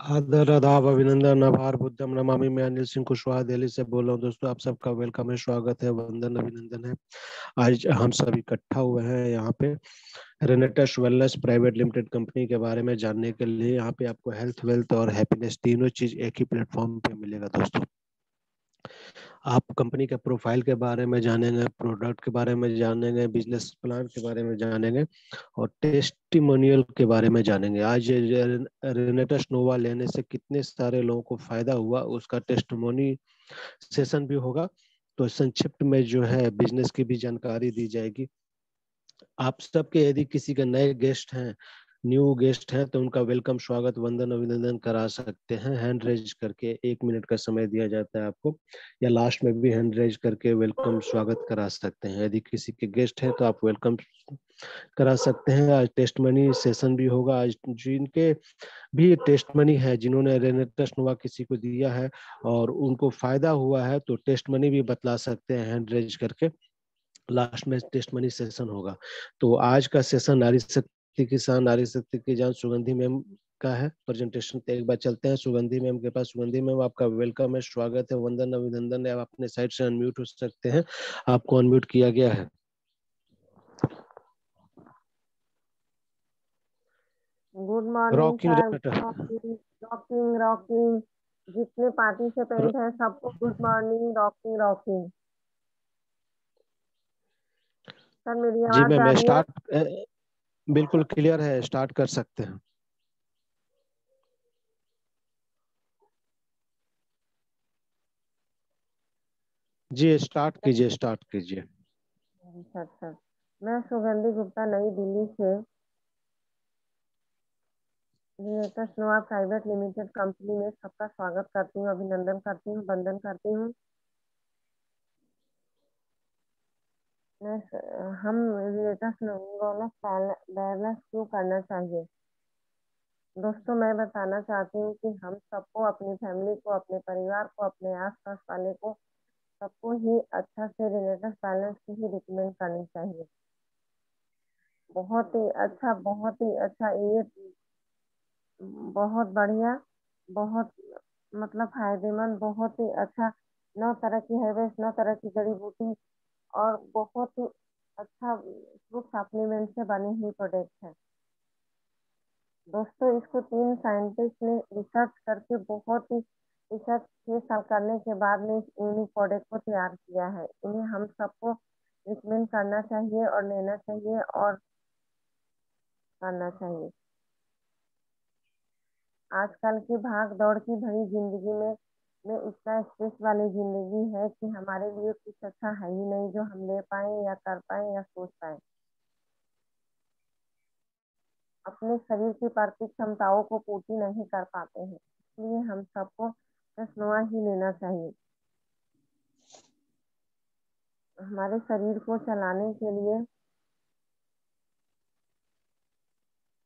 आदर आदाब अभिनंदन आभार बुद्धम नमामि। मैं अनिल सिंह कुशवाहा दिल्ली से बोल रहा हूँ। दोस्तों, आप सबका वेलकम है, स्वागत है, वंदन अभिनंदन है। आज हम सब इकट्ठा हुए हैं यहाँ पे रेनेटस वेलनेस प्राइवेट लिमिटेड कंपनी के बारे में जानने के लिए। यहाँ पे आपको हेल्थ, वेल्थ और हैप्पीनेस तीनों चीज एक ही प्लेटफॉर्म पे मिलेगा। दोस्तों, आप कंपनी के प्रोफाइल के बारे में जानेंगे, प्रोडक्ट के बारे में जानेंगे, बिजनेस प्लान के बारे में जानेंगे और टेस्टिमोनियल के बारे में जानेंगे। आज रेनेटस नोवा लेने से कितने सारे लोगों को फायदा हुआ उसका टेस्टिमोनी सेशन भी होगा। तो संक्षिप्त में जो है बिजनेस की भी जानकारी दी जाएगी। आप सबके यदि किसी के नए गेस्ट हैं, न्यू गेस्ट हैं, तो उनका वेलकम, स्वागत, वंदन अभिनंदन करा सकते हैं। हैंड रेज करके 1 मिनट का समय दिया जाता है आपको, या लास्ट में भी हैंड रेज करके वेलकम स्वागत करा सकते हैं। यदि किसी के गेस्ट हैं तो आप वेलकम करा सकते हैं। आज टेस्ट मनी सेशन भी होगा। आज जिनके भी टेस्ट मनी है, जिन्होंने रेनेटस नोवा किसी को दिया है और उनको फायदा हुआ है, तो टेस्ट मनी भी बतला सकते हैं हैंड रेज करके। लास्ट में टेस्ट मनी सेशन होगा। तो आज का सेशन नारी शक्ति किसान, नारी शक्ति की जान सुगंधी मैम का है प्रेजेंटेशन पे। एक बार चलते हैं सुगंधी मैम के पास। सुगंधी मैम, आपका वेलकम है, स्वागत है, वंदन अभिनंदन है। आप अपने साइड से अनम्यूट हो सकते हैं, आपको अनम्यूट किया गया है। Good morning rocking sir. रेनेटस। Rocking rocking rocking. जितने पार्टिसिपेंट हैं सबको good morning. Rocking rocking. Sir मेरी जी आवाज मैम, आ रही है? बिल्कुल क्लियर है, स्टार्ट कर सकते हैं। जी स्टार्ट कीजिए, स्टार्ट कीजिए। अच्छा अच्छा। मैं सुगंधी गुप्ता, नई दिल्ली से रेनेटस नोवा प्राइवेट लिमिटेड कंपनी में सबका स्वागत करती हूँ, अभिनंदन करती हूँ, वंदन करती हूँ। हम रेनेटस नोवा बैलेंस क्यों करना चाहिए? दोस्तों, मैं बताना चाहती हूँ कि हम सबको, अपनी फैमिली को, अपने परिवार को, अपने आसपास वाले को, सबको ही अच्छा से रेनेटस बैलेंस की ही रिकमेंड करनी चाहिए। बहुत ही अच्छा, बहुत ही अच्छा। ये बहुत बढ़िया, बहुत मतलब फायदेमंद, बहुत ही अच्छा। 9 तरह की हेrbs, 9 तरह की जड़ी बूटी और बहुत ही अच्छा फ्रूट सप्लीमेंट से बनी हुई प्रोडक्ट है। दोस्तों, इसको 3 साइंटिस्ट ने रिसर्च करके, बहुत ही रिसर्च 6 साल करने के बाद में इस यूनिक प्रोडक्ट को तैयार किया है। इन्हें हम सबको रिकमेंड करना चाहिए और लेना चाहिए और करना चाहिए। आजकल की भाग दौड़ की भरी जिंदगी में इतना स्ट्रेस वाली जिंदगी है कि हमारे लिए कुछ अच्छा है ही नहीं जो हम ले पाए या कर पाए या सोच पाए। अपने शरीर की प्राकृतिक क्षमताओं को पूर्ति नहीं कर पाते हैं, इसलिए हम सबको रसनोआ ही लेना चाहिए। हमारे शरीर को चलाने के लिए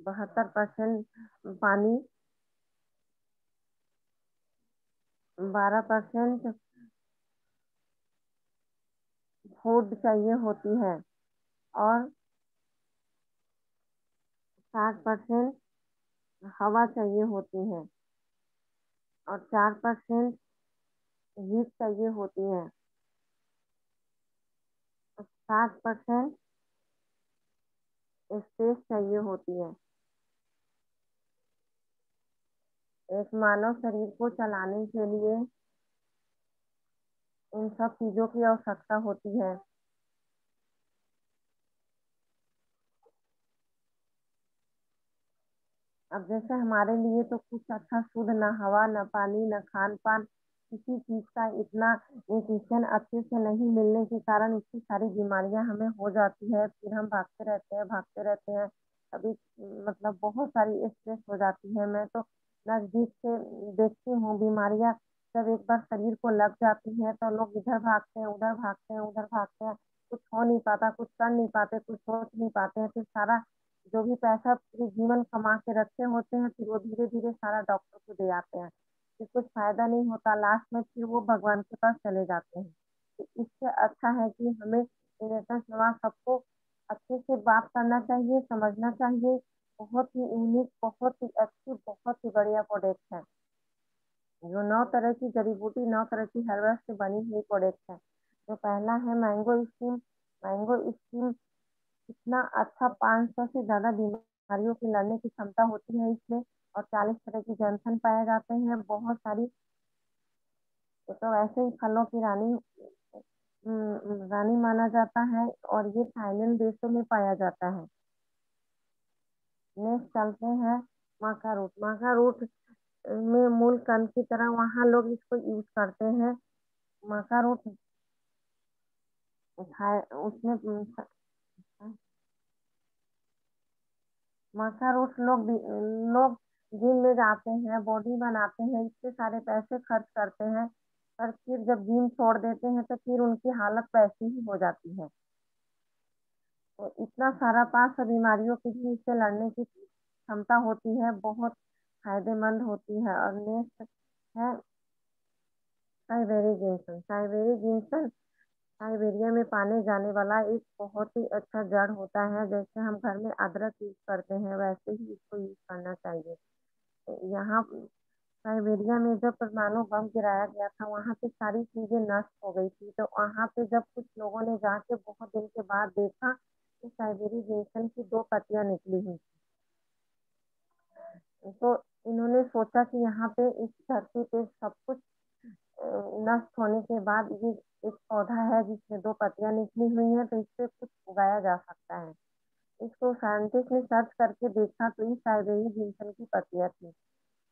72% पानी, 12% फूड चाहिए होती है और 60% हवा चाहिए होती है और 4% हीट चाहिए होती है। 60% स्पेस चाहिए होती है। एक मानव शरीर को चलाने के लिए इन सब चीजों की आवश्यकता होती है। अब जैसे हमारे लिए तो कुछ अच्छा शुद्ध, ना हवा, ना पानी, ना खान पान, किसी चीज का इतना न्यूट्रिशन अच्छे से नहीं मिलने के कारण इतनी सारी बीमारियां हमें हो जाती है। फिर हम भागते रहते हैं, भागते रहते हैं। अभी मतलब बहुत सारी स्ट्रेस हो जाती है। मैं तो नजदीक से देखती हूँ बीमारियां। जब एक बार शरीर को लग जाती है तो लोग इधर भागते हैं, उधर भागते हैं, उधर भागते हैं। कुछ हो नहीं पाता, कुछ कर नहीं पाते, कुछ सोच नहीं पाते हैं। फिर सारा जो भी पैसा पूरे जीवन कमा के रखे होते हैं, फिर वो धीरे धीरे सारा डॉक्टर को दे आते हैं। फिर कुछ फायदा नहीं होता, लास्ट में फिर वो भगवान के पास चले जाते हैं। तो इससे अच्छा है कि हमें रेनेटस नोवा सबको अच्छे से बात करना चाहिए, समझना चाहिए बहुत ही यूनिक, बहुत ही अच्छी, बहुत ही बढ़िया प्रोडक्ट है। जो 9 तरह की जड़ी बूटी, 9 तरह की हर्बल से बनी हुई प्रोडक्ट है। जो पहला है मैंगो स्टीम। मैंगो स्टीम इतना अच्छा, 500 से ज्यादा बीमारियों की लड़ने की क्षमता होती है इसमें, और 40 तरह की जैनसन पाए जाते हैं, बहुत सारी। तो वैसे ही फलों की रानी माना जाता है, और ये थाईलैंड देशों में पाया जाता है। नेक्स्ट चलते हैं माका रूट। माका रूट में मूल कंद की तरह वहाँ लोग इसको यूज करते हैं। माका रूट उसमें माका रूट लोग जिम में जाते हैं, बॉडी बनाते हैं, इतने सारे पैसे खर्च करते हैं, पर फिर जब जिम छोड़ देते हैं तो फिर उनकी हालत वैसी ही हो जाती है। तो इतना सारा 500 बीमारियों की भी इससे लड़ने की क्षमता होती है, बहुत फायदेमंद होती है। और नेक्स्ट है साइबेरी जिंसन। साइबेरी जिंसन साइबेरिया में पाने जाने वाला एक बहुत ही अच्छा जड़ होता है। जैसे हम घर में अदरक यूज करते हैं, वैसे ही इसको यूज करना चाहिए। यहाँ साइबेरिया में जब परमाणु बम गिराया गया था, वहां पे सारी चीजें नष्ट हो गई थी। तो वहां पे जब कुछ लोगों ने जाके बहुत दिन के बाद देखा, तो साइबेरी जिंसन की 2 पत्तियां निकली हुई। तो इन्होंने सोचा कि यहाँ पे इस धरती पे सब कुछ नष्ट होने के बाद ये एक पौधा है जिसमें 2 पत्तियां निकली हुई हैं, तो इससे कुछ उगाया जा सकता है। इसको साइंटिस्ट ने सर्च करके देखा, तो ये साइबेरी जिंसन की पत्तियां थी।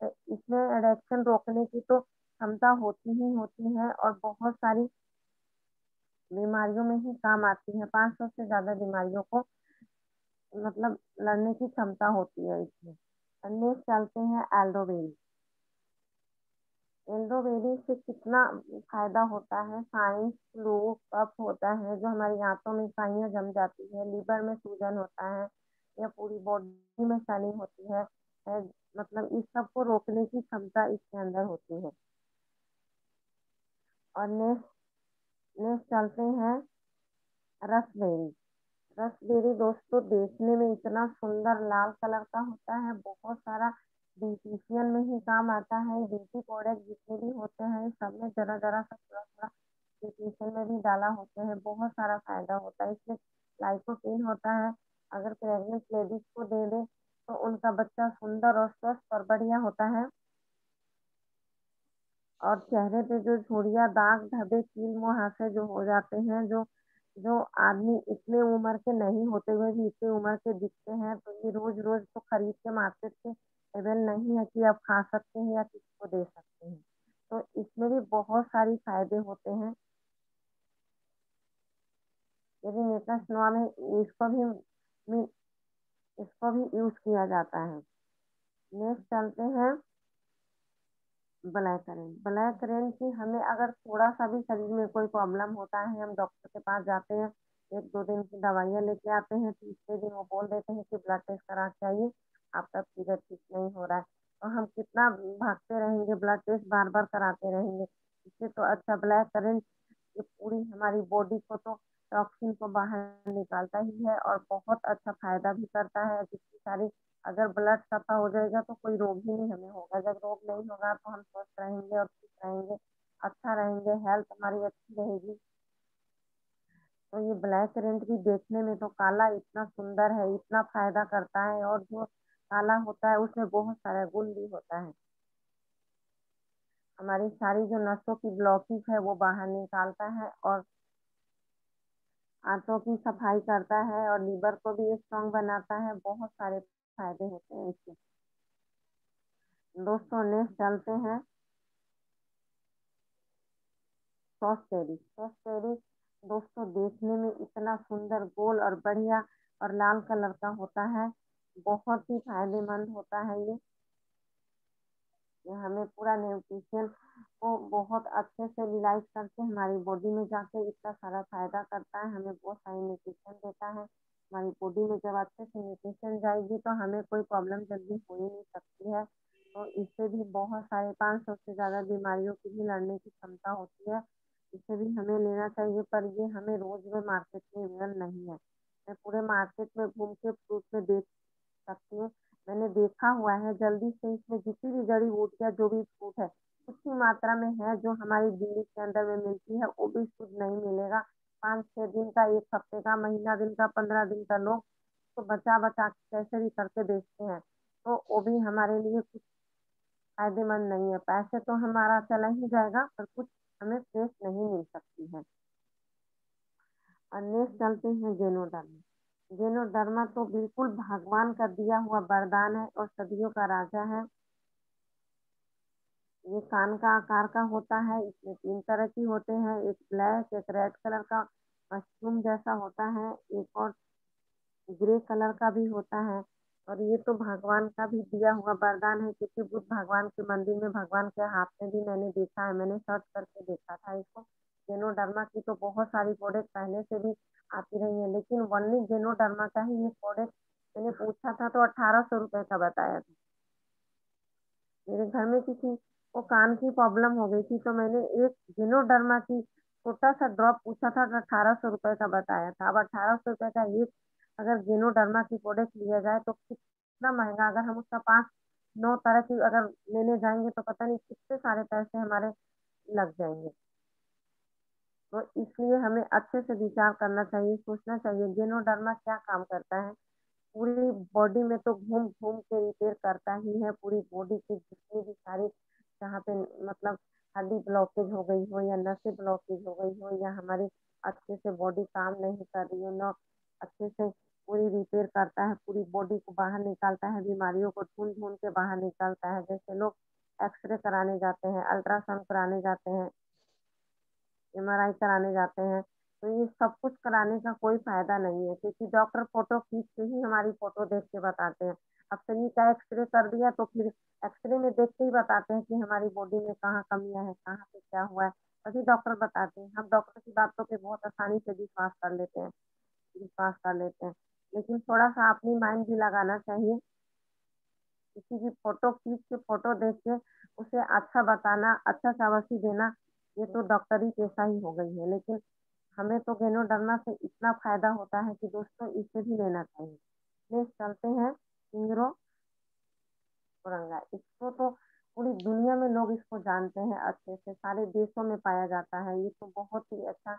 तो इसमें एडेक्शन रोकने की तो क्षमता होती ही होती है, और बहुत सारी बीमारियों में ही काम आती है। 500 से ज्यादा बीमारियों को मतलब लड़ने की क्षमता होती है इसमें। नेक्स्ट चलते हैं एल्डोबेरी। एल्डोबेरी से कितना फायदा होता है। साइंस फ्लू कफ होता है, जो हमारी आंतों में स्याही जम जाती है, लीवर में सूजन होता है, या पूरी बॉडी में स्वेलिंग होती है, मतलब इस सब को रोकने की क्षमता इसके अंदर होती है। और नेक्स्ट नेक्स्ट चलते हैं रसबेरी। रसबेरी दोस्तों देखने में इतना सुंदर लाल कलर का होता है, बहुत सारा ब्यूटिशियन में ही काम आता है। ब्यूटी प्रोडक्ट जितने भी होते हैं सब में जरा जरा सा थोड़ा थोड़ा ब्यूटिशियन में भी डाला होते हैं, बहुत सारा फायदा होता है इसमें। लाइकोपीन होता है, अगर प्रेग्नेंट लेडीज को दे दे तो उनका बच्चा सुंदर और स्वस्थ और बढ़िया होता है। और चेहरे पे जो झुर्रियाँ, दाग धब्बे, कील मुहासे जो हो जाते हैं, जो जो आदमी इतने उम्र के नहीं होते हुए भी इतने उम्र के दिखते हैं, तो ये रोज रोज तो खरीद के मार्केट से अवेल नहीं है कि आप खा सकते हैं या किसी को दे सकते हैं। तो इसमें भी बहुत सारी फायदे होते हैं। यदि नेता स्नोआ में मी- इसको भी यूज किया जाता है। नेक्स्ट चलते हैं ब्लैक करेंट। ब्लैक करेंट की हमें अगर थोड़ा सा भी शरीर में कोई प्रॉब्लम होता है, हम डॉक्टर के पास जाते हैं, 1-2 दिन की दवाइयाँ लेके आते हैं, तीसरे दिन वो बोल देते हैं कि ब्लड टेस्ट करा के आइए, आपका पीरियड ठीक नहीं हो रहा है। तो हम कितना भागते रहेंगे, ब्लड टेस्ट बार बार कराते रहेंगे। इससे तो अच्छा ब्लैक करेंट ये पूरी हमारी बॉडी को तो टॉक्सिन को बाहर निकालता ही है, और बहुत अच्छा फायदा भी करता है। जिसकी सारी अगर ब्लड सफा हो जाएगा तो कोई रोग ही नहीं हमें होगा। जब रोग नहीं होगा तो हम स्वस्थ रहेंगे और ठीक रहेंगे, अच्छा रहेंगे, हेल्थ हमारी अच्छी रहेगी। तो ये ब्लैक करेंट भी देखने में तो काला इतना सुंदर है, इतना फायदा करता है, और जो काला होता है उसमें बहुत सारा गुण भी होता है। हमारी सारी जो नसों की ब्लॉकेज है वो बाहर निकालता है, और आंतों की सफाई करता है, और लीवर को भी स्ट्रांग बनाता है। बहुत सारे फायदे होते हैं इसके। दोस्तों नेक्स्ट चलते हैं सॉसबेरी। सॉसबेरी दोस्तों देखने में इतना सुंदर, गोल और बढ़िया और लाल कलर का होता है, बहुत ही फायदेमंद होता है ये हमें पूरा न्यूट्रिशन को बहुत अच्छे से रिलाइज करके हमारी बॉडी में जाके इतना सारा फायदा करता है, हमें बहुत सारी न्यूट्रिशन देता है। हमारी बॉडी में जब अच्छे से न्यूट्रिशन जाएगी तो हमें कोई प्रॉब्लम जल्दी हो ही नहीं सकती है। तो इससे भी बहुत सारे 500 से ज्यादा बीमारियों की भी लड़ने की क्षमता होती है। इसे भी हमें लेना चाहिए, पर ये हमें रोज में मार्केट में अवेलेबल नहीं है। मैं पूरे मार्केट में घूम के फ्रूट में देख सकती हूँ। मैंने देखा हुआ है, जल्दी से इसमें जितनी भी जड़ी बूटियाँ जो भी फ्रूट है उतनी मात्रा में है जो हमारी दिल्ली के अंदर में मिलती है, वो भी शुद्ध नहीं मिलेगा। 5-6 दिन का, 1 हफ्ते का, महीना दिन का, 15 दिन का लोग तो बचा बचा के कैसे भी करके बेचते हैं, तो वो भी हमारे लिए कुछ फायदेमंद नहीं है। पैसे तो हमारा चला ही जाएगा पर कुछ हमें फ्रेश नहीं मिल सकती है। और नेक्स्ट चलते हैं जेनोडर्मा। जेनोडर्मा तो बिल्कुल भगवान का दिया हुआ वरदान है और सदियों का राजा है। ये कान का आकार का होता है, इसमें 3 तरह की होते हैं, एक ब्लैक, एक रेड कलर का मशरूम जैसा होता है, एक और ग्रे कलर का भी होता है। और ये तो भगवान का भी दिया हुआ वरदान है, क्योंकि बुद्ध भगवान के मंदिर में भगवान के हाथ में भी मैंने देखा है, मैंने सर्च करके देखा था इसको। जेनोडर्मा की तो बहुत सारी प्रोडक्ट पहले से भी आती रही है, लेकिन ओनली जेनोडर्मा का ही ये प्रोडक्ट मैंने पूछा था तो 1800 रुपए का बताया था। मेरे घर में किसी को कान की प्रॉब्लम हो गई थी, तो मैंने एक जेनोडर्मा की छोटा सा ड्रॉप पूछा था तो 1800 रुपए का बताया था। अब 1800 रुपए का एक अगर जेनोडर्मा की प्रोडक्ट लिया जाए तो कितना महंगा, अगर हम उसका 5-9 तरह की अगर लेने जाएंगे तो पता नहीं कितने सारे पैसे हमारे लग जाएंगे। तो इसलिए हमें अच्छे से विचार करना चाहिए, सोचना चाहिए जेनोडर्मा क्या काम करता है। पूरी बॉडी में तो घूम घूम के रिपेयर करता ही है, पूरी बॉडी की जितनी भी सारी जहाँ पे मतलब हड्डी ब्लॉकेज हो गई हो या नसें ब्लॉकेज हो गई हो या हमारी अच्छे से बॉडी काम नहीं कर रही हो ना, अच्छे से पूरी रिपेयर करता है, पूरी बॉडी को बाहर निकालता है, बीमारियों को ढूंढ ढूंढ के बाहर निकालता है। जैसे लोग एक्सरे कराने जाते हैं, अल्ट्रासाउंड कराने जाते हैं, एमआरआई कराने जाते हैं, तो ये सब कुछ कराने का कोई फायदा नहीं है, क्योंकि डॉक्टर फोटो खींच के ही हमारी फोटो देख के बताते हैं। अब शरीर का एक्सरे कर दिया तो फिर एक्सरे में देख के ही बताते हैं कि हमारी बॉडी में कहाँ कमियां है, कहाँ पे क्या हुआ है, तभी डॉक्टर बताते हैं। हम डॉक्टर की बातों पे बहुत आसानी से विश्वास कर लेते हैं। लेकिन थोड़ा सा अपनी माइंड भी लगाना चाहिए। किसी की फोटो खींच के फोटो देख के उसे अच्छा बताना, अच्छा शाबाशी देना, ये तो डॉक्टरी पेशा ही हो गई है। लेकिन हमें तो गेनोडर्मा से इतना फायदा होता है कि दोस्तों इसे भी लेना चाहिए। नेक्स्ट चलते हैं इंग्रो औरंगा। इसको तो पूरी दुनिया में लोग इसको जानते हैं, अच्छे से सारे देशों में पाया जाता है। ये तो बहुत ही अच्छा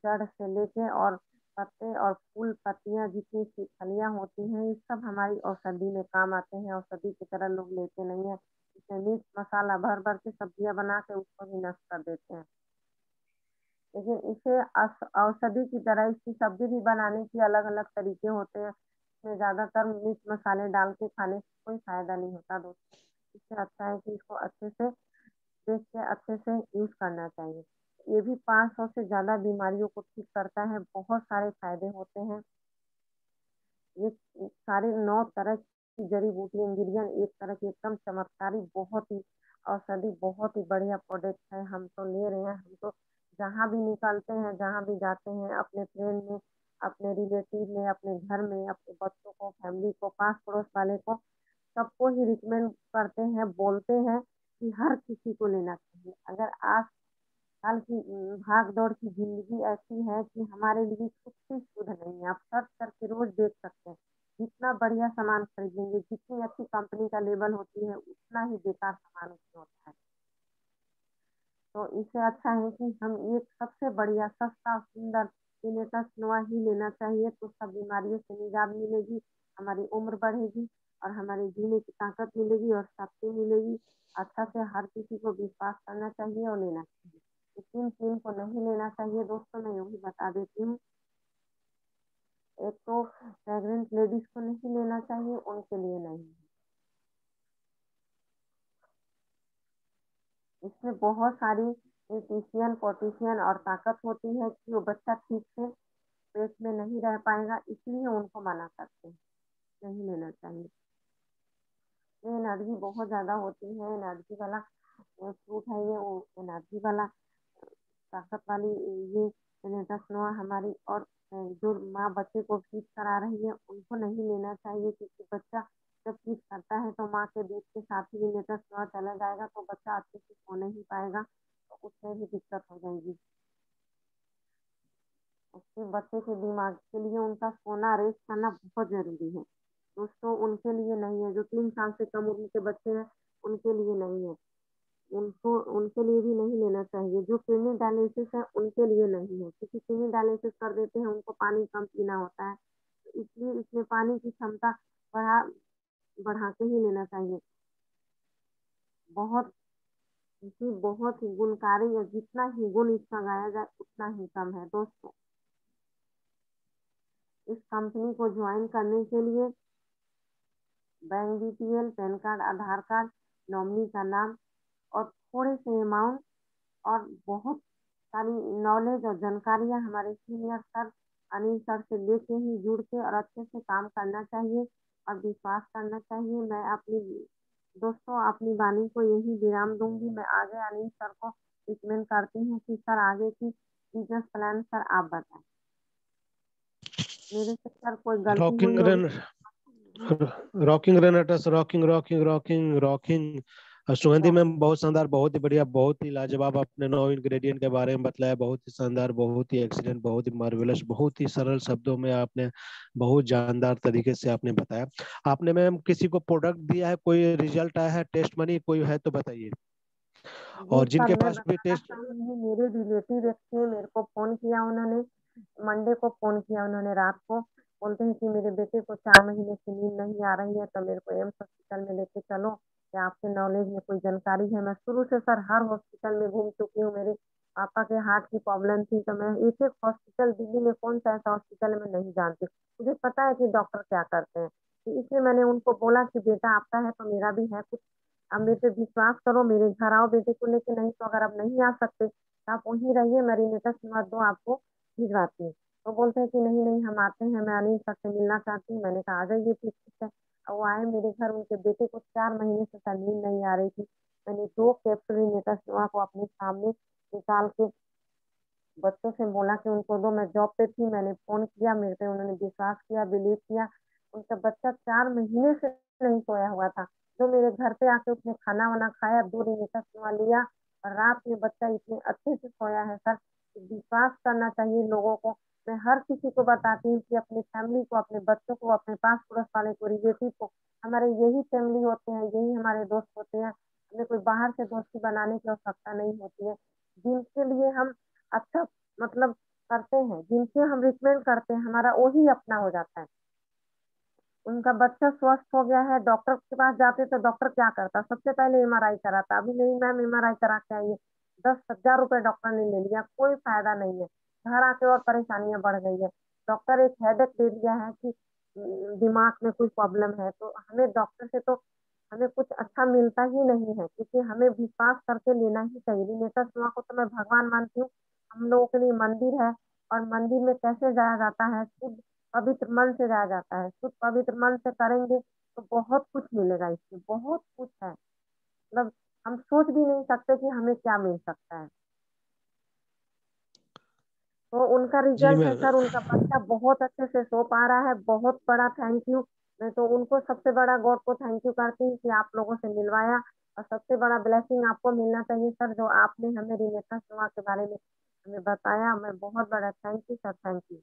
जड़ से लेके और पत्ते और फूल पत्तियां जितनी सी फलियां होती हैं, ये सब हमारी औषधि में काम आते हैं। औषधि की तरह लोग लेते नहीं है, इसमें मिर्च मसाला भर भर के सब्जियां बना के उसको भी नष्ट कर देते हैं। लेकिन इसे औषधि की तरह इसकी सब्जी भी बनाने की अलग अलग तरीके होते हैं। इसमें ज्यादातर मिर्च मसाले डाल के खाने से कोई फायदा नहीं होता दोस्तों। इससे अच्छा है कि इसको अच्छे से देख के अच्छे से यूज करना चाहिए। ये भी 500 से ज्यादा बीमारियों को ठीक करता है, बहुत सारे फायदे होते हैं। ये सारे 9 तरह की जड़ी बूटी इंग्रेडिएंट एक तरह की एकदम चमत्कारी, बहुत ही औषधि, बहुत ही बढ़िया प्रोडक्ट है। हम तो ले रहे हैं, हम तो जहाँ भी निकलते हैं, जहाँ भी जाते हैं, अपने फ्रेंड में, अपने रिलेटिव में, अपने घर में, अपने बच्चों को, फैमिली को, पास पड़ोस वाले को, सबको ही रिकमेंड करते हैं, बोलते हैं कि हर किसी को लेना चाहिए। अगर आज कल की भाग दौड़ की जिंदगी ऐसी है कि हमारे लिए कुछ भी शुद्ध नहीं है। आप सर्च करके रोज देख सकते हैं, जितना बढ़िया सामान खरीदेंगे, जितनी अच्छी कंपनी का लेबल होती है, उतना ही बेकार सामान उसमें होता है। तो इससे अच्छा है कि हम एक सबसे बढ़िया सस्ता सुंदर सिनेटस नोआ ही लेना चाहिए, तो सब बीमारियों से निजात मिलेगी, हमारी उम्र बढ़ेगी और हमारे जीने की ताकत मिलेगी और शक्ति मिलेगी। अच्छा से हर किसी को विश्वास करना चाहिए और लेना चाहिए। किन किन को नहीं लेना चाहिए दोस्तों, मैं यूँ ही बता देती हूँ। एक तो प्रेग्नेंट लेडीज को नहीं लेना चाहिए, उनके लिए नहीं। इसमें बहुत सारी न्यूट्रिशियन, पोटेशियम और ताकत होती है कि वो बच्चा ठीक से पेट में नहीं रह पाएगा, इसलिए उनको मना करते हैं, नहीं लेना चाहिए। ये एनर्जी बहुत ज्यादा होती है, एनर्जी वाला फ्रूट है ये, वो एनर्जी वाला ताकत वाली ये नोआ हमारी। और जो माँ बच्चे को फीड करा रही है उनको नहीं लेना चाहिए, क्योंकि बच्चा जब फीड करता है तो माँ के दूध के साथ ही नोआ चला जाएगा, तो बच्चा अच्छे से सो नहीं पाएगा, तो उसमें भी दिक्कत हो जाएगी। उसके बच्चे के दिमाग के लिए उनका सोना, रेस्ट करना बहुत जरूरी है। दोस्तों उनके लिए नहीं है। जो 3 साल से कम उम्र के बच्चे हैं उनके लिए नहीं है, उनके लिए भी नहीं लेना चाहिए। जो किडनी डायलिसिस है उनके लिए नहीं है, क्योंकि किडनी डायलिसिस कर देते हैं उनको पानी कम पीना होता है, तो इसलिए इसमें पानी की क्षमता बढ़ा बढ़ा के ही लेना चाहिए। बहुत बहुत ही गुणकारी है, जितना ही गुण इसका गाया जाए उतना ही कम है। दोस्तों इस कंपनी को ज्वाइन करने के लिए बैंक डिटेल, पैन कार्ड, आधार कार्ड, नॉमिनी का नाम और थोड़े से अमाउंट और बहुत सारी नॉलेज और जानकारियां हमारे सीनियर सर अनिल सर से लेके ही जुड़ के और अच्छे से काम करना चाहिए और विश्वास करना चाहिए। मैं अपनी दोस्तों अपनी वाणी को यही विराम दूंगी। मैं आगे अनिल सर को रिकमेंड करती हूँ कि सर आगे की बिजनेस प्लान सर आप बताएं। मेरे से सर कोई गलती हुई रॉकिंग होगी रन rocking Renatus, rocking rocking rocking rocking. Sugandhi तो मैम बहुत शानदार, बहुत ही बढ़िया, बहुत ही लाजवाब। आपने 9 इंग्रेडिएंट के बारे में बताया, बहुत ही शानदार, बहुत ही एक्सीलेंट, बहुत ही मार्वेलस, बहुत ही सरल शब्दों में आपने बहुत जानदार तरीके से आपने बताया। आपने मैम किसी को प्रोडक्ट दिया है, कोई रिजल्ट आया है, टेस्ट मनी कोई है तो बताइए। जी और सर, जिनके मैं पास भी बताना टेस्ट। चाहूंगी, मेरे रिलेटिव एक थे, मेरे को फोन किया उन्होंने, मंडे को फोन किया उन्होंने रात को। बोलते हैं कि मेरे बेटे को 4 महीने से नींद नहीं आ रही है, तो मेरे को एम्स हॉस्पिटल में लेके चलो, क्या आपके नॉलेज में कोई जानकारी है। मैं शुरू से सर हर हॉस्पिटल में घूम चुकी हूँ। मेरे पापा के हार्ट की प्रॉब्लम थी, तो मैं एक एक हॉस्पिटल दिल्ली में कौन सा ऐसा हॉस्पिटल में नहीं जानती, मुझे पता है कि डॉक्टर क्या करते हैं। तो इसलिए मैंने उनको बोला कि बेटा आपका है तो मेरा भी है कुछ, अब मेरे पे विश्वास करो, मेरे घर आओ बेटे को लेके, नहीं तो अगर आप नहीं आ सकते तो आप वहीं रहिए, मैं रेनेटा नंबर 2 आपको भिजवाती हूँ। तो बोलते हैं कि नहीं नहीं हम आते हैं, मैं अनिल सर से मिलना चाहती हूँ। मैंने कहा आ जाइए, ठीक ठीक है। और वो आए मेरे घर, उनके बेटे को 4 महीने से सर नींद नहीं आ रही थी। मैंने 2 कैप्सूल रेनेटा को अपने सामने निकाल के बच्चों से बोला कि उनको दो। मैं जॉब पे थी, मैंने फोन किया, मेरे पे उन्होंने विश्वास किया, बिलीव किया। उनका बच्चा 4 महीने से नहीं सोया हुआ था, जो मेरे घर पे आके उसने खाना वाना खाया, 2 रिनेटा लिया और रात में बच्चा इतने अच्छे से सोया है सर। विश्वास करना चाहिए लोगों को। मैं हर किसी को बताती हूँ कि अपनी फैमिली को, अपने बच्चों को, अपने पास पड़ोस वाले को, रिलेटिव को, हमारे यही फैमिली होते हैं, यही हमारे दोस्त होते हैं। हमें कोई बाहर से दोस्ती बनाने की आवश्यकता नहीं होती है। जिनके लिए हम अच्छा मतलब करते हैं, जिनसे हम रिकमेंड करते हैं, हमारा वही अपना हो जाता है। उनका बच्चा स्वस्थ हो गया है, डॉक्टर के पास जाते तो डॉक्टर क्या करता, सबसे पहले एमआरआई कराता। अभी नहीं मैम एमआरआई करा के आइए, 10,000 रुपए डॉक्टर ने ले लिया, कोई फायदा नहीं है। घर आके और परेशानियां बढ़ गई है। डॉक्टर एक हेडेक दे दिया है कि दिमाग में कोई प्रॉब्लम है, तो हमें डॉक्टर से तो हमें कुछ अच्छा मिलता ही नहीं है, क्योंकि हमें विश्वास करके लेना ही चाहिए। नेता सेवा को तो मैं भगवान मानती हूँ। हम लोगों के लिए मंदिर है, और मंदिर में कैसे जाया जाता है, शुद्ध पवित्र मन से जाया जाता है। शुद्ध पवित्र मन से करेंगे तो बहुत कुछ मिलेगा, इसमें बहुत कुछ है, मतलब हम सोच भी नहीं सकते कि हमें क्या मिल सकता है। तो उनका जी रिजल्ट है मैम। सर, उनका बच्चा बहुत अच्छे से सो पा रहा है। बहुत बड़ा थैंक यू। मैं तो उनको सबसे बड़ा गॉड को थैंक यू करती हूँ कि आप लोगों से मिलवाया, और सबसे बड़ा ब्लेसिंग आपको मिलना चाहिए सर, जो आपने हमें रिनेता सेवा के बारे में हमें बताया। मैं बहुत बड़ा thank you sir, thank you.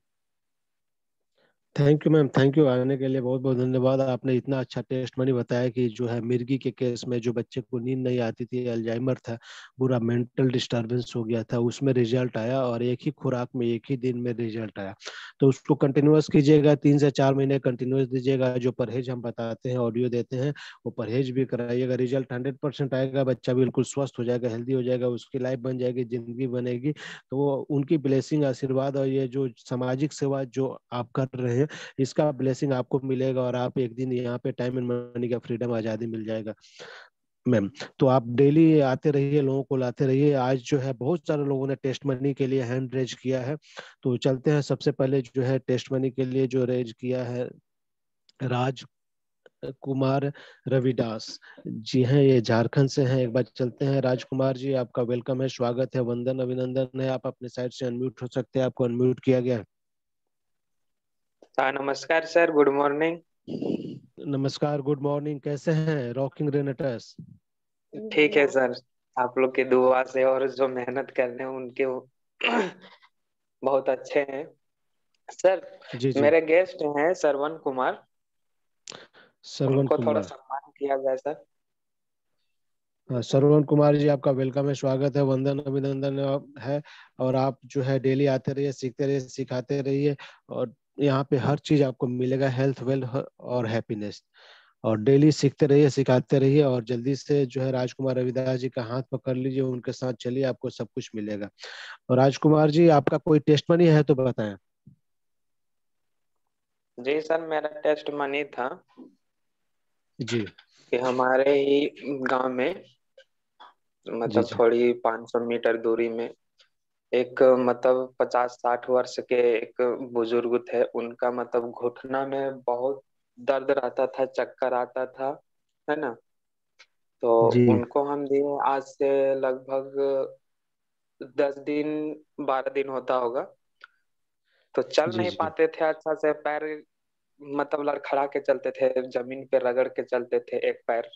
Thank you ma'am, thank you. आने के लिए बहुत बहुत धन्यवाद। आपने इतना अच्छा टेस्ट मनी बताया कि जो है मिर्गी के केस में जो बच्चे को नींद नहीं आती थी, अल्जाइमर था, पूरा मेंटल डिस्टरबेंस हो गया था, उसमें रिजल्ट आया और एक ही खुराक में एक ही दिन में रिजल्ट आया। तो उसको कंटिन्यूअस कीजिएगा, 3 से 4 महीने कंटिन्यूअस दीजिएगा। जो परहेज हम बताते हैं, ऑडियो देते हैं, वो परहेज भी कराइएगा। रिजल्ट 100% आएगा, बच्चा बिल्कुल स्वस्थ हो जाएगा, हेल्दी हो जाएगा, उसकी लाइफ बन जाएगी, जिंदगी बनेगी। तो वो उनकी ब्लेसिंग, आशीर्वाद और ये जो सामाजिक सेवा जो आप कर रहे हैं, इसका ब्लेसिंग आपको मिलेगा और आप एक दिन यहाँ पे टाइम एंड मनी का फ्रीडम, आजादी मिल जाएगा मैम। तो आप डेली आते रहिए, लोगों को लाते रहिए। आज जो है बहुत सारे लोगों ने टेस्ट मनी के लिए हैंड रेज किया है, तो चलते हैं। सबसे पहले जो है टेस्ट मनी के लिए जो रेज किया है, राज कुमार रविदास जी हैं, ये झारखंड से हैं। एक बार चलते हैं, राजकुमार जी आपका वेलकम है, स्वागत है, वंदन अभिनंदन है। आप अपने साइड से अनम्यूट हो सकते हैं, आपको अनम्यूट किया गया है। हाँ नमस्कार सर, गुड मॉर्निंग। नमस्कार, गुड मॉर्निंग, कैसे हैं रॉकिंग रेनेटर्स? जी ठीक है बढ़िया। सर, आप लोग की दुआ से और जो मेहनत कर रहे हैं उनके बहुत अच्छे हैं सर। जी जी। मेरे गेस्ट हैं श्रवण कुमार। श्रवण उनको थोड़ा कुमार। सम्मान किया जाए सर। हाँ, श्रवण कुमार जी, आपका वेलकम है, स्वागत है, वंदन अभिनंदन है। और आप जो है डेली आते रहिए, सीखते रहिए, सिखाते रहिए। और यहाँ पे हर चीज आपको मिलेगा, हेल्थ वेल्थ और हैप्पीनेस। और डेली सीखते रहिए, सिखाते रहिए, और जल्दी से जो है राजकुमार रविदास जी का हाथ पकड़ लीजिए, उनके साथ चलिए, आपको सब कुछ मिलेगा। और राजकुमार जी, आपका कोई टेस्ट मनी है तो बताएं। जी सर, मेरा टेस्ट मनी था जी कि हमारे ही गांव में, जी मतलब जी थोड़ी 500 मीटर दूरी में, एक मतलब 50-60 वर्ष के एक बुजुर्ग थे। उनका मतलब घुटना में बहुत दर्द रहता था, चक्कर आता था, है ना। तो जी उनको हम दिए आज से लगभग 10 दिन, 12 दिन होता होगा। तो चल जी नहीं जी पाते थे अच्छा से, पैर मतलब लड़खड़ा के चलते थे, जमीन पे रगड़ के चलते थे एक पैर।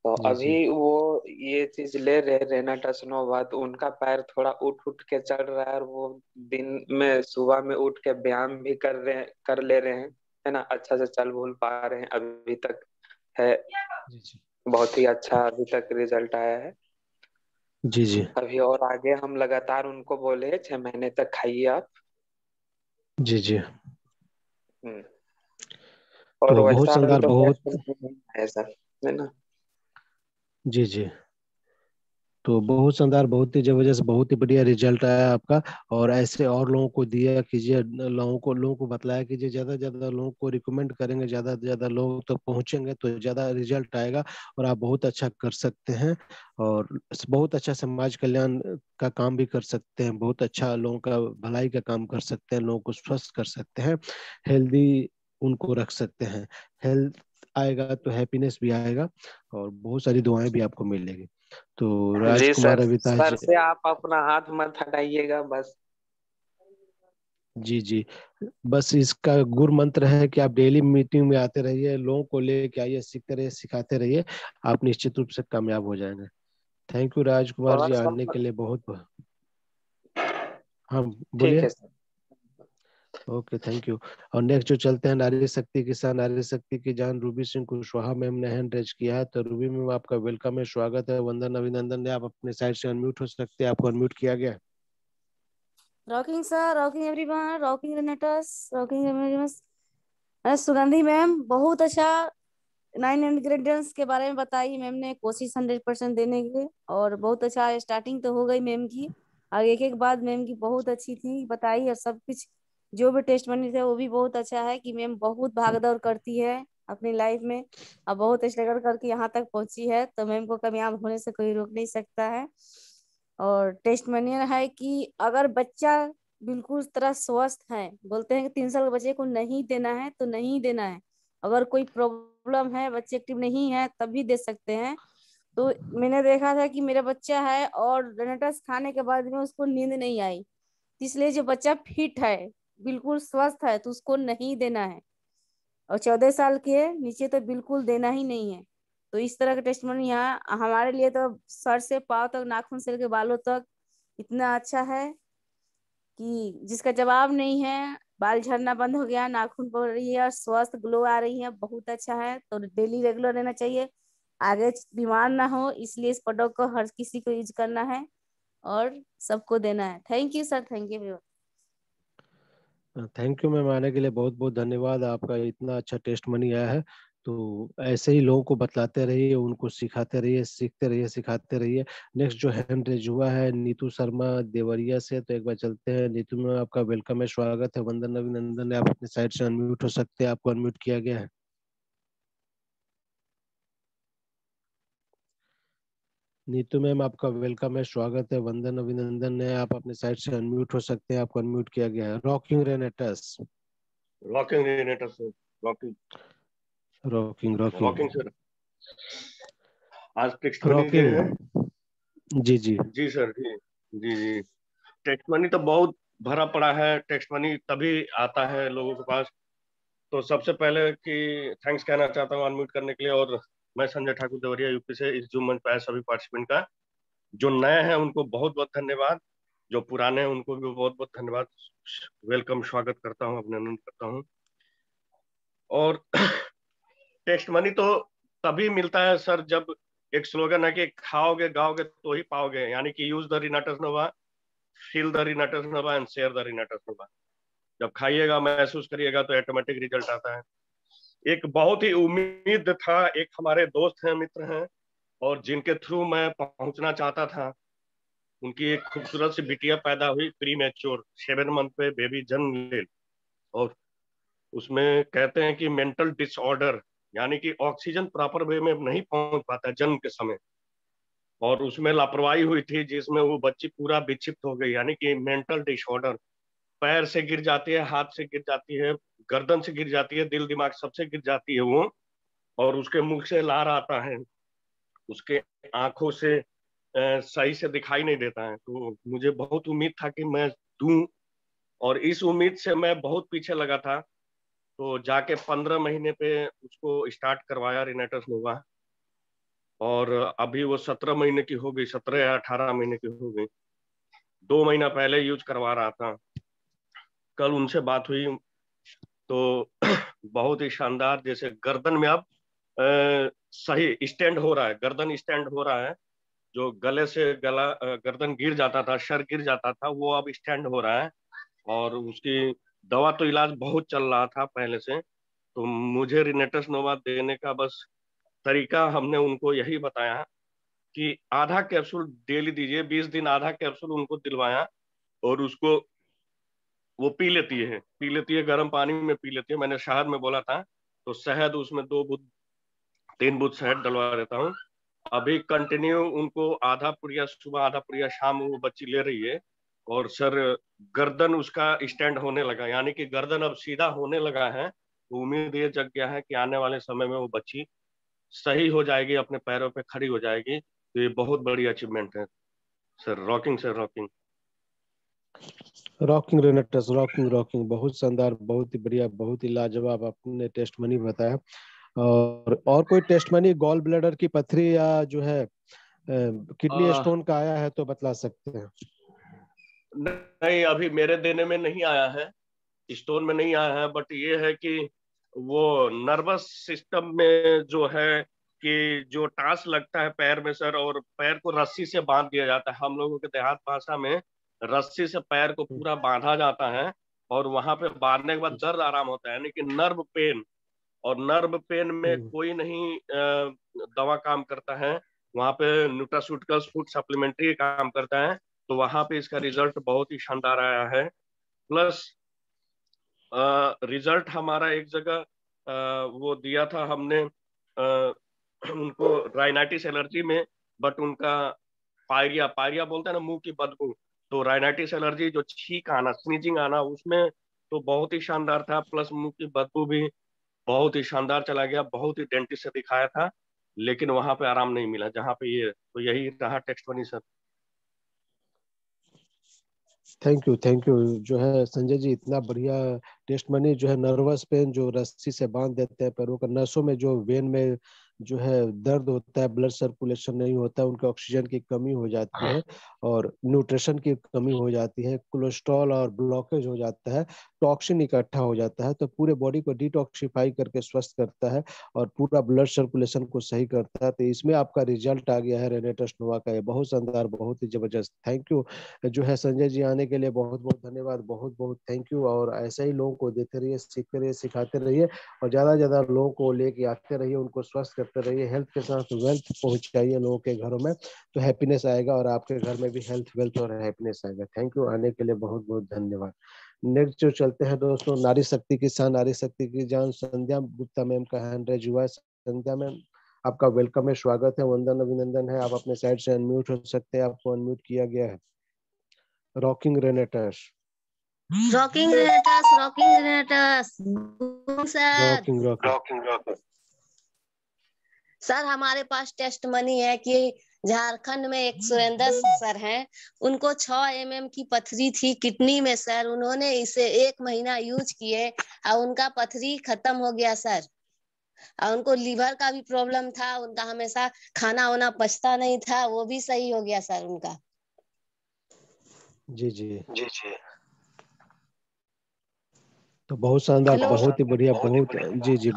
तो जी जी अभी वो ये चीज ले रहे रेनाटासनोवा, तो उनका पैर थोड़ा उठ उठ के चल रहा है, और वो दिन में सुबह में उठ के व्यायाम भी कर ले रहे हैं, है ना। अच्छा से चल बुल पा रहे हैं अभी तक है। जी जी बहुत ही अच्छा अभी तक रिजल्ट आया है। जी जी अभी और आगे हम लगातार उनको बोले 6 महीने तक खाइए आप। जी जी। हम्म। और तो बहुत वैसा अभी शानदार, तो बहुत। टेस्ट नहीं है सर, है ना। जी जी। तो बहुत शानदार, बहुत ही जबरदस्त, बहुत ही बढ़िया रिजल्ट आया आपका। और ऐसे और लोगों को दिया कीजिए, लोगों को बतलाया कीजिए, ज्यादा से ज्यादा लोगों को रिकमेंड करेंगे, ज्यादा से ज्यादा लोग तक पहुंचेंगे तो ज्यादा रिजल्ट आएगा। और आप बहुत अच्छा कर सकते हैं। और बहुत अच्छा समाज कल्याण का काम भी कर सकते हैं, बहुत अच्छा लोगों का भलाई का काम कर सकते हैं, लोगों को स्वस्थ कर सकते हैं, हेल्दी उनको रख सकते हैं। हेल्थ आएगा तो हैप्पीनेस भी आएगा, और बहुत सारी दुआएं भी आपको मिलेगी। तो जी राजकुमार सर, रविदास सर जी। से आप अपना हाथ मत हटाइएगा बस। जी जी। बस इसका गुरु मंत्र है कि आप डेली मीटिंग में आते रहिए, लोगों को लेके आइए, सीखते रहिए, सिखाते रहिए, आप निश्चित रूप से कामयाब हो जाएंगे। थैंक यू राजकुमार और जी, सब आने के लिए बहुत हाँ, ठीक बोलिए। है सर। Okay, thank you. और नेक्स्ट जो चलते हैं, नारी शक्ति किसान, नारी शक्ति की जान रूबी सिंह कुशवाहा मैम ने हैंड रेज किया है। तो रूबी मैम, आपका वेलकम है, स्वागत है, वंदन अभिनंदन है। आप अपने साइड से अनम्यूट हो सकते हैं, आपको अनम्यूट किया गया है। Rocking sir, rocking everyone, rocking Renatars, rocking everyone. Sugandhi ma'am, बहुत अच्छा 9 इंग्रेडिएंट्स के बारे में बताई मैम ने, कोशिश 100% देने की। और बहुत अच्छा स्टार्टिंग तो हो गई मैम की, आगे एक एक बात मैम की बहुत अच्छी थी बताई। और सब कुछ जो भी टेस्ट बनी थे वो भी बहुत अच्छा है कि मैम बहुत भागदौड़ करती है अपनी लाइफ में, और बहुत स्ट्रगल करके यहाँ तक पहुंची है। तो मैम को कामयाब होने से कोई रोक नहीं सकता है। और टेस्ट मैनियर है कि अगर बच्चा बिल्कुल उस तरह स्वस्थ है, बोलते हैं कि 3 साल के बच्चे को नहीं देना है तो नहीं देना है। अगर कोई प्रॉब्लम है, बच्चे एक्टिव नहीं है, तब भी दे सकते हैं। तो मैंने देखा था कि मेरा बच्चा है और रेनेटस खाने के बाद में उसको नींद नहीं आई। इसलिए जो बच्चा फिट है, बिल्कुल स्वस्थ है, तो उसको नहीं देना है। और 14 साल के नीचे तो बिल्कुल देना ही नहीं है। तो इस तरह का टेस्टमनी यहाँ हमारे लिए तो सर से पाँव तक, नाखून से लेकर बालों तक इतना अच्छा है कि जिसका जवाब नहीं है। बाल झड़ना बंद हो गया, नाखून बढ़ रही है और स्वस्थ ग्लो आ रही है, बहुत अच्छा है। तो डेली रेगुलर रहना चाहिए, आगे बीमार ना हो, इसलिए इस प्रोडक्ट को हर किसी को यूज करना है और सबको देना है। Thank you sir, thank you. Thank you ma'am, आने के लिए बहुत बहुत धन्यवाद, आपका इतना अच्छा टेस्ट मनी आया है। तो ऐसे ही लोगों को बतलाते रहिए, उनको सिखाते रहिए, सीखते रहिए, सिखाते रहिए। नेक्स्ट जो हैंड रेज हुआ है नीतू शर्मा देवरिया से, तो एक बार चलते हैं। नीतू में आपका वेलकम है, स्वागत है, वंदन अभिनंदन है। आप अपने साइड से अनम्यूट हो सकते हैं, आपको अनम्यूट किया गया है। नीतू मैम, आपका वेलकम है, स्वागत है, वंदन अभिनंदन है। आप अपने साइड से अनम्यूट हो सकते हैं, आपको अनम्यूट किया गया है। Rocking Renatus. Rocking Renatar sir. Rocking rocking rocking rocking sir. आज टेस्ट मनी डे है। रॉकिंग। जी जी जी सर। जी जी जी। टेस्ट मनी तो बहुत भरा पड़ा है, टेस्ट मनी तभी आता है लोगों के पास। तो सबसे पहले कि थैंक्स कहना चाहता हूँ अनम्यूट करने के लिए। और मैं संजय ठाकुर देवरिया यूपी से इस जूम मंच पर आए सभी पार्टिसिपेंट का। जो नए हैं उनको बहुत बहुत धन्यवाद, जो पुराने हैं उनको भी बहुत बहुत धन्यवाद। वेलकम, स्वागत करता हूँ, अभिनंदन करता हूँ। और टेस्ट मनी तो तभी मिलता है सर जब एक स्लोगन है कि खाओगे गाओगे तो ही पाओगे, यानी कि use the Renatus Nova, feel the Renatus Nova and share the Renatus Nova. जब खाइएगा महसूस करिएगा तो ऑटोमेटिक रिजल्ट आता है। एक बहुत ही उम्मीद था, एक हमारे दोस्त हैं, मित्र हैं, और जिनके थ्रू मैं पहुंचना चाहता था, उनकी एक खूबसूरत सी बिटिया पैदा हुई, प्री मैच्योर 7 मंथ पे बेबी जन्म ले, और उसमें कहते हैं कि मेंटल डिसऑर्डर, यानी कि ऑक्सीजन प्रॉपर वे में नहीं पहुंच पाता जन्म के समय, और उसमें लापरवाही हुई थी जिसमें वो बच्ची पूरा विक्षिप्त हो गई, यानी कि मेंटल डिसऑर्डर। पैर से गिर जाती है, हाथ से गिर जाती है, गर्दन से गिर जाती है, दिल दिमाग सबसे गिर जाती है वो, और उसके मुख से लार आता है, उसके आंखों से सही से दिखाई नहीं देता है। तो मुझे बहुत उम्मीद था कि मैं दूं, और इस उम्मीद से मैं बहुत पीछे लगा था। तो जाके 15 महीने पे उसको स्टार्ट करवाया रिनेटस नोवा, और अभी वो 17 महीने की हो गई, 17 या 18 महीने की हो गई। 2 महीना पहले यूज करवा रहा था, कल उनसे बात हुई तो बहुत ही शानदार, जैसे गर्दन में अब सही स्टैंड हो रहा है, गर्दन स्टैंड हो रहा है। जो गले से गला गर्दन गिर जाता था, सर गिर जाता था, वो अब स्टैंड हो रहा है। और उसकी दवा तो इलाज बहुत चल रहा था पहले से। तो मुझे रिनेटस नोवा देने का बस तरीका हमने उनको यही बताया कि आधा कैप्सूल डेली दीजिए, 20 दिन आधा कैप्सूल उनको दिलवाया, और उसको वो पी लेती है, गर्म पानी में पी लेती है। मैंने शहद में बोला था, तो शहद उसमें 2 बूंद 3 बूंद शहद डलवा देता हूँ। अभी कंटिन्यू उनको आधा पुड़िया सुबह, आधा पुड़िया शाम वो बच्ची ले रही है। और सर गर्दन उसका स्टैंड होने लगा, यानी कि गर्दन अब सीधा होने लगा है। तो उम्मीद ये जग गया है कि आने वाले समय में वो बच्ची सही हो जाएगी, अपने पैरों पे खड़ी हो जाएगी। तो ये बहुत बड़ी अचीवमेंट है sir. Rocking sir, rocking. Rocking Renatus, rocking rocking, बहुत शानदार, बहुत ही बढ़िया, बहुत ही लाजवाब आपने टेस्ट मनी बताया। और कोई टेस्ट मनी गॉल ब्लैडर की पथरी या जो है किडनी स्टोन का आया है तो बतला सकते हैं? नहीं, अभी मेरे देने में नहीं आया है, स्टोन में नहीं आया है, बट ये है कि वो नर्वस सिस्टम में जो है कि जो टांस लगता है पैर में सर, और पैर को रस्सी से बांध दिया जाता है, हम लोगों के देहात भाषा में रस्सी से पैर को पूरा बांधा जाता है, और वहां पे बांधने के बाद दर्द आराम होता है, यानी कि नर्व पेन। और नर्व पेन में कोई नहीं दवा काम करता है, वहां पे न्यूट्रास्यूटिकल्स फूड सप्लीमेंट्री काम करता है। तो वहां पे इसका रिजल्ट बहुत ही शानदार आया है। प्लस रिजल्ट हमारा एक जगह वो दिया था हमने उनको राइनाइटिस एलर्जी में, बट उनका पायरिया पायरिया बोलते हैं ना, मुंह की बदबू। तो राइनाइटिस एलर्जी जो छींक आना, स्नीजिंग आना, उसमें तो बहुत ही शानदार था। प्लस मुंह की बदबू भी बहुत ही शानदार चला गया। बहुत ही डेंटिस्ट से दिखाया था, लेकिन वहां पे आराम नहीं मिला जहाँ पे ये, तो यही रहा test money sir. Thank you, thank you. जो है संजय जी, इतना बढ़िया टेस्ट मनी जो है, नर्वस पेन जो रस्सी से बांध देते हैं पैरों का, नसों में जो वेन में जो है दर्द होता है, ब्लड सर्कुलेशन नहीं होता है, उनके ऑक्सीजन की कमी हो जाती है, और न्यूट्रिशन की कमी हो जाती है, कोलेस्ट्रॉल और ब्लॉकेज हो जाता है, टॉक्सिन इकट्ठा हो जाता है, तो पूरे बॉडी को डिटॉक्सिफाई करके स्वस्थ करता है और पूरा ब्लड सर्कुलेशन को सही करता है। तो इसमें आपका रिजल्ट आ गया है रेनेटस नोवा का, ये बहुत शानदार, बहुत ही जबरदस्त। थैंक यू जो है संजय जी, आने के लिए बहुत बहुत धन्यवाद, बहुत बहुत थैंक यू। और ऐसे ही लोगों को देते रहिए, सीखते रहिए, सिखाते रहिए, और ज्यादा से ज्यादा लोगों को लेके आते रहिए, उनको स्वस्थ करते रहिए। हेल्थ के साथ वेल्थ पहुंचाइए लोगों के घरों में, तो हैप्पीनेस आएगा, और आपके घर में भी हेल्थ, वेल्थ और हैप्पीनेस आएगा। थैंक यू, आने के लिए बहुत बहुत धन्यवाद। नेक्स्ट जो चलते हैं दोस्तों, नारी शक्ति की शान, नारी शक्ति की जान, संध्या गुप्ता मैम का हैंड रेज हुआ है। संध्या मैम, आपका वेलकम है, स्वागत है, वंदन अभिनंदन है। आप अपने साइड से अनम्यूट हो सकते हैं, आपको अनम्यूट किया गया है। Rocking Renatus, rocking Renatus, rocking रेनेटस sir. Rocking rocking. Sir हमारे पास टेस्ट मनी है कि झारखंड में एक सुरेंद्र सर हैं, उनको 6 mm की पथरी थी किडनी में सर। उन्होंने इसे 1 महीना यूज किए और उनका पथरी खत्म हो गया सर। और उनको लीवर का भी प्रॉब्लम था, उनका हमेशा खाना वाना पचता नहीं था, वो भी सही हो गया सर उनका। जी जी जी जी, तो बहुत शानदार, बहुत ही बढ़िया, बहुत जी जी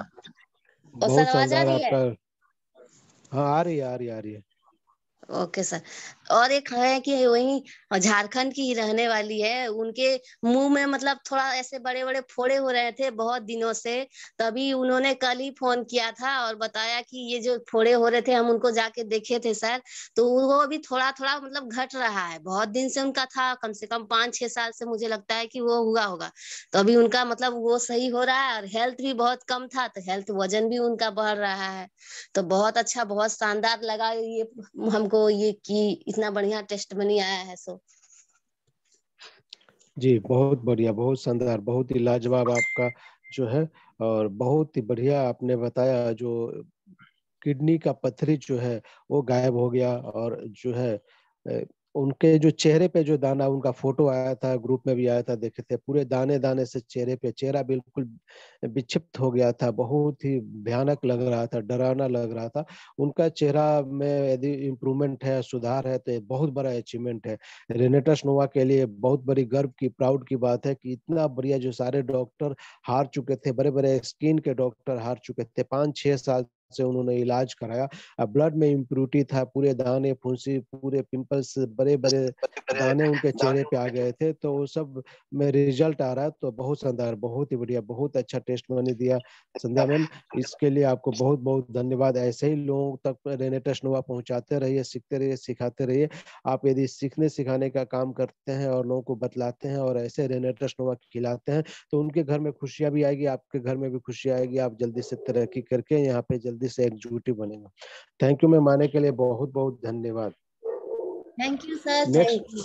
और बहुत सर आवाज आ शानदार रही है? आपका। हाँ आ रही है, आ रही है, आ रही है। Okay sir. और एक है कि वही झारखंड की ही रहने वाली है, उनके मुंह में मतलब थोड़ा ऐसे बड़े बड़े फोड़े हो रहे थे बहुत दिनों से। तभी उन्होंने कल ही फोन किया था और बताया कि ये जो फोड़े हो रहे थे हम उनको जाके देखे थे सर, तो वो अभी थोड़ा थोड़ा मतलब घट रहा है। बहुत दिन से उनका था, कम से कम 5-6 साल से मुझे लगता है कि वो हुआ होगा। तो अभी उनका मतलब वो सही हो रहा है, और हेल्थ भी बहुत कम था, तो हेल्थ वजन भी उनका बढ़ रहा है। तो बहुत अच्छा, बहुत शानदार लगा ये हमको, ये कि इतना बढ़िया टेस्ट मनी आया है। सो जी बहुत बढ़िया, बहुत शानदार, बहुत ही लाजवाब आपका जो है। और बहुत ही बढ़िया आपने बताया, जो किडनी का पत्थरी जो है वो गायब हो गया। और जो है उनके जो चेहरे पे जो दाना, उनका फोटो आया था, ग्रुप में भी आया था, देखे थे, पूरे दाने दाने से चेहरे पे, चेहरा बिल्कुल विक्षिप्त हो गया था, बहुत ही भयानक लग रहा था, डरावना लग रहा था। उनका चेहरा में यदि इम्प्रूवमेंट है, सुधार है, तो ये बहुत बड़ा अचीवमेंट है रेनेटस नोवा के लिए। बहुत बड़ी गर्व की, प्राउड की बात है कि इतना बढ़िया, जो सारे डॉक्टर हार चुके थे, बड़े बड़े स्किन के डॉक्टर हार चुके थे, 5-6 साल से उन्होंने इलाज कराया। ब्लड में इम्प्योरिटी था, पूरे दाने, फुंसी, पूरे पिंपल्स, बड़े बड़े दाने उनके चेहरे पे आ गए थे, तो वो सब में रिजल्ट आ रहा है। तो बहुत शानदार, बहुत ही बढ़िया, बहुत अच्छा टेस्ट मैंने दिया संध्या मैम। इसके लिए आपको बहुत बहुत धन्यवाद। ऐसे ही लोगों तक रेनेटस नोवा पहुंचाते रहिए, सीखते रहिए, सिखाते रहिए। आप यदि सीखने सिखाने का काम करते हैं और लोगों को बतलाते हैं और ऐसे रेनेटस नोवा खिलाते हैं, तो उनके घर में खुशियां भी आएगी, आपके घर में भी खुशी आएगी। आप जल्दी से तरक्की करके यहाँ पे जल्दी से एग्जीक्यूटिव बनेगा। थैंक यू मैम, आने के लिए बहुत बहुत धन्यवाद। Thank you sir, next, thank you.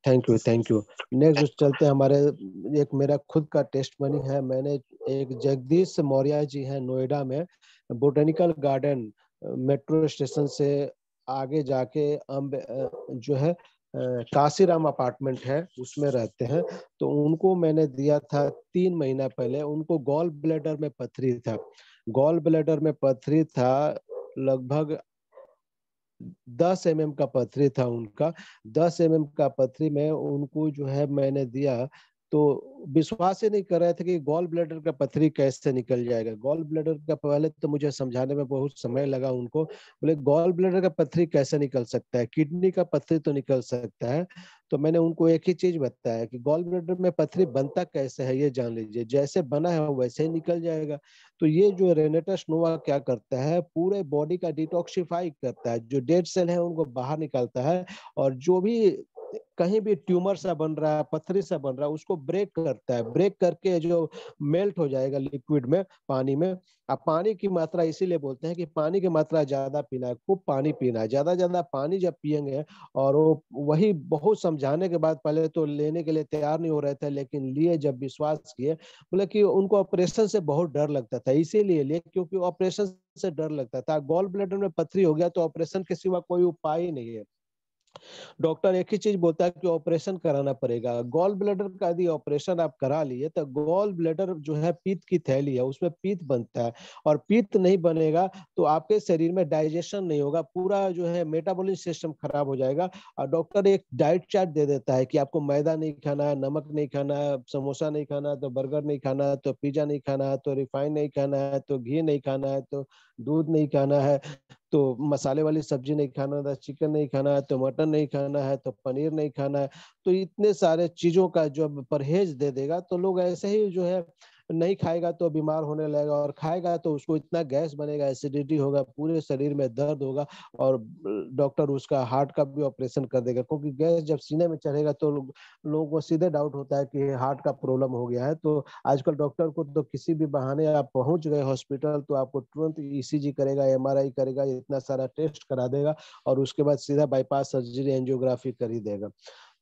Thank you, thank you. Next चलते हैं हमारे, एक मेरा खुद का टेस्ट मनी है। मैंने एक जगदीश मौर्य जी हैं नोएडा में, बोटेनिकल गार्डन मेट्रो स्टेशन से आगे जाके जो है काशीराम अपार्टमेंट है, उसमें रहते हैं। तो उनको मैंने दिया था 3 महीना पहले। उनको गॉल ब्लैडर में पथरी था, गॉल ब्लैडर में पथरी था, लगभग 10 mm का पथरी था उनका। 10 mm का पथरी में उनको जो है मैंने दिया, तो विश्वास ही नहीं कर रहे थे कि गॉल ब्लैडर का पथरी कैसे निकल जाएगा। गॉल ब्लैडर का पहले तो मुझे समझाने में बहुत समय लगा उनको, बोले गॉल ब्लैडर का पथरी कैसे निकल सकता है, किडनी का पथरी तो निकल सकता है। तो मैंने उनको एक ही चीज बताया कि गॉल ब्लैडर में पथरी बनता कैसे है ये जान लीजिए, जैसे बना है वैसे ही निकल जाएगा। तो ये जो रेनेटस नोवा क्या करता है, पूरे बॉडी का डिटॉक्सिफाई करता है, जो डेड सेल है उनको बाहर निकालता है, और जो भी कहीं भी ट्यूमर सा बन रहा है, पथरी सा बन रहा है, उसको ब्रेक करता है। ब्रेक करके जो मेल्ट हो जाएगा लिक्विड में, पानी में। अब पानी की मात्रा इसीलिए बोलते हैं कि पानी की मात्रा ज्यादा पीना है, खूब पानी पीना है, ज्यादा ज्यादा पानी जब पियेंगे। और वो वही बहुत समझाने के बाद, पहले तो लेने के लिए तैयार नहीं हो रहे थे, लेकिन लिए जब विश्वास किए, बोले कि उनको ऑपरेशन से बहुत डर लगता था, इसीलिए लिए क्योंकि ऑपरेशन से डर लगता था। गॉल ब्लैडर में पथरी हो गया तो ऑपरेशन के सिवा कोई उपाय ही नहीं है। डॉक्टर एक ही चीज बोलता है कि ऑपरेशन कराना पड़ेगा। गॉल ब्लैडर का यदि ऑपरेशन आप करा लिए, तो गॉल ब्लैडर जो है पीत की थैली है, उसमें पीत बनता है, और पीत नहीं बनेगा तो आपके शरीर में डाइजेशन नहीं होगा, पूरा जो है मेटाबॉलिक सिस्टम खराब हो जाएगा। और डॉक्टर एक डाइट चार्ट दे देता है कि आपको मैदा नहीं खाना है, नमक नहीं खाना है, समोसा नहीं खाना है, तो बर्गर नहीं खाना है, तो पिज्जा नहीं खाना है, तो रिफाइन नहीं खाना है, तो घी नहीं खाना है, तो दूध नहीं खाना है, तो मसाले वाली सब्जी नहीं खाना है, चिकन नहीं खाना है, तो मटन नहीं खाना है, तो पनीर नहीं खाना है। तो इतने सारे चीजों का जब परहेज दे देगा, तो लोग ऐसे ही जो है नहीं खाएगा तो बीमार होने लगेगा, और खाएगा तो उसको इतना गैस बनेगा, एसिडिटी होगा, पूरे शरीर में दर्द होगा, और डॉक्टर उसका हार्ट का भी ऑपरेशन कर देगा। क्योंकि गैस जब सीने में चढ़ेगा तो लोगों को सीधे डाउट होता है कि हार्ट का प्रॉब्लम हो गया है। तो आजकल डॉक्टर को तो किसी भी बहाने आप पहुंच गए हॉस्पिटल, तो आपको तुरंत ईसीजी करेगा, एमआरआई करेगा, इतना सारा टेस्ट करा देगा, और उसके बाद सीधा बाईपास सर्जरी, एंजियोग्राफी कर ही देगा।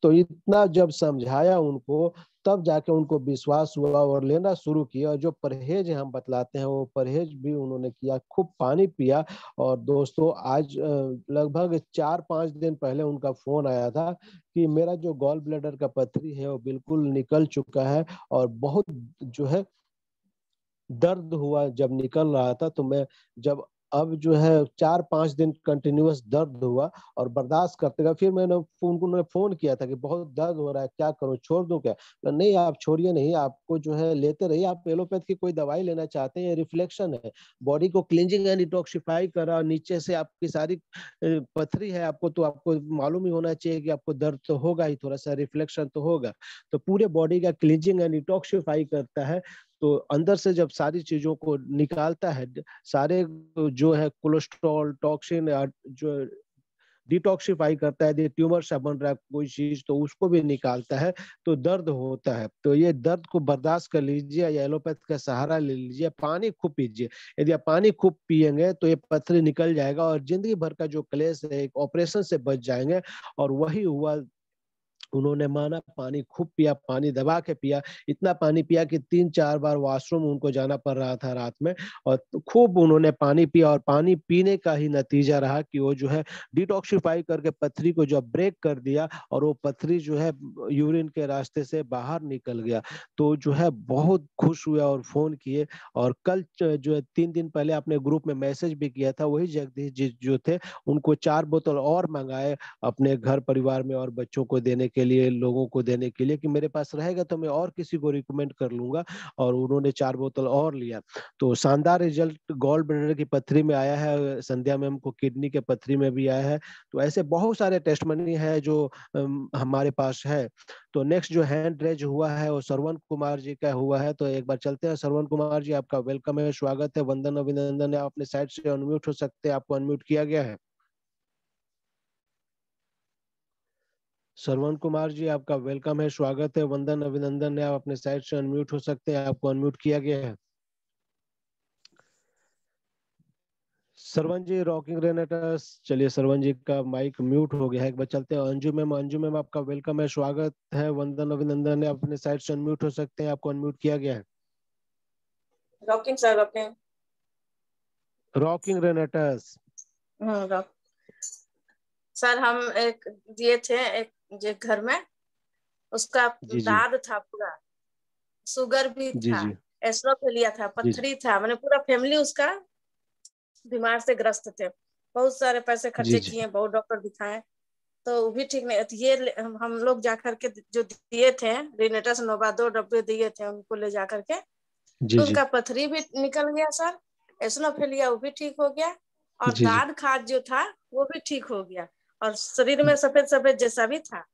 तो इतना जब समझाया उनको, तब जाके उनको विश्वास हुआ और लेना शुरू किया। और जो परहेज हम बतलाते हैं वो परहेज भी उन्होंने किया, खूब पानी पिया। और दोस्तों आज लगभग 4-5 दिन पहले उनका फोन आया था कि मेरा जो गॉल ब्लैडर का पथरी है वो बिल्कुल निकल चुका है, और बहुत जो है दर्द हुआ जब निकल रहा था। तो मैं जब अब जो है 4-5 दिन कंटिन्यूअस दर्द हुआ और बर्दाश्त करते गए। फिर मैंने उन्होंने फोन किया था कि बहुत दर्द हो रहा है, क्या करूं, छोड़ दूं क्या? नहीं, आप छोड़िए नहीं, आपको जो है लेते रहिए। आप एलोपैथ की कोई दवाई लेना चाहते हैं? रिफ्लेक्शन है, बॉडी को क्लींजिंग एंड डिटॉक्सिफाई कर रहा, नीचे से आपकी सारी पथरी है, आपको तो आपको मालूम ही होना चाहिए कि आपको दर्द तो होगा ही, थोड़ा सा रिफ्लेक्शन तो होगा। तो पूरे बॉडी का क्लींजिंग एंड डिटॉक्सिफाई करता है, तो अंदर से जब सारी चीजों को निकालता है, सारे जो है कोलेस्ट्रॉल टॉक्सिन जो डिटॉक्सिफाई करता है, यदि ट्यूमर सा बन रहा है कोई चीज तो उसको भी निकालता है, तो दर्द होता है। तो ये दर्द को बर्दाश्त कर लीजिए या एलोपैथ का सहारा ले लीजिए, पानी खूब पीजिए। यदि आप पानी खूब पिएंगे तो ये पथरी निकल जाएगा और जिंदगी भर का जो क्लेश है एक ऑपरेशन से बच जाएंगे। और वही हुआ, उन्होंने माना, पानी खूब पिया, पानी दबा के पिया, इतना पानी पिया कि 3-4 बार वॉशरूम उनको जाना पड़ रहा था रात में। और खूब उन्होंने पानी पिया और पानी पीने का ही नतीजा रहा कि वो जो है डिटॉक्सिफाई करके पथरी को जो ब्रेक कर दिया और वो पथरी जो है यूरिन के रास्ते से बाहर निकल गया। तो जो है बहुत खुश हुआ और फोन किए। और कल जो है 3 दिन पहले आपने ग्रुप में मैसेज भी किया था, वही जगदीश जी जो थे, उनको 4 बोतल और मंगाए अपने घर परिवार में और बच्चों को देने के लिए, लोगों को देने के लिए कि मेरे पास रहेगा तो मैं और किसी को रिकमेंड कर लूंगा। और उन्होंने 4 बोतल और लिया। तो शानदार रिजल्ट गॉल ब्लैडर की पथरी में आया है, संध्या मैम को किडनी के पथरी में भी आया है। तो ऐसे बहुत सारे टेस्टमनी है जो हमारे पास है। तो नेक्स्ट जो हैंड रेज हुआ है वो श्रवण कुमार जी का हुआ है। तो एक बार चलते हैं। श्रवण कुमार जी, आपका वेलकम है, स्वागत है, वंदन अभिनंदन है। आप अपने साइड से अनम्यूट हो सकते हैं, आपको अनम्यूट किया गया है। श्रवण कुमार जी, आपका वेलकम है, स्वागत है, वंदन अभिनंदन है। आप अपने साइड से अनम्यूट हो सकते हैं, आपको अनम्यूट किया गया है। श्रवण जी, रॉकिंग रेनेटर्स, चलिए श्रवण जी का माइक म्यूट हो गया है। एक बार चलते हैं अंजू मैम। अंजू मैम, आपका वेलकम है, स्वागत है, वंदन अभिनंदन है। आप अपने साइड से अनम्यूट हो सकते हैं, आपको अनम्यूट किया गया है। Rocking sir, rocking rocking Renatars. Rock sir, हम एक दिए थे एक घर में, उसका जी जी दाद था पूरा, शुगर भी जी था, जी एस्ट्रोफिलिया था, जी जी पथरी था, मैंने पूरा फैमिली उसका बीमार से ग्रस्त थे। बहुत सारे पैसे जी खर्चे जी किए, बहुत डॉक्टर दिखाए, तो वो भी ठीक नहीं। तो ये हम लोग जा करके जो दिए थे, रिनेटस नोवा 2 डब्बे दिए थे उनको ले जा करके, जी तो जी उनका पथरी भी निकल गया सर, एस्ट्रोफिलिया वो भी ठीक हो गया, और जी जी दाद खाद जो था वो भी ठीक हो गया, और शरीर में सफेद सफेद जैसा भी था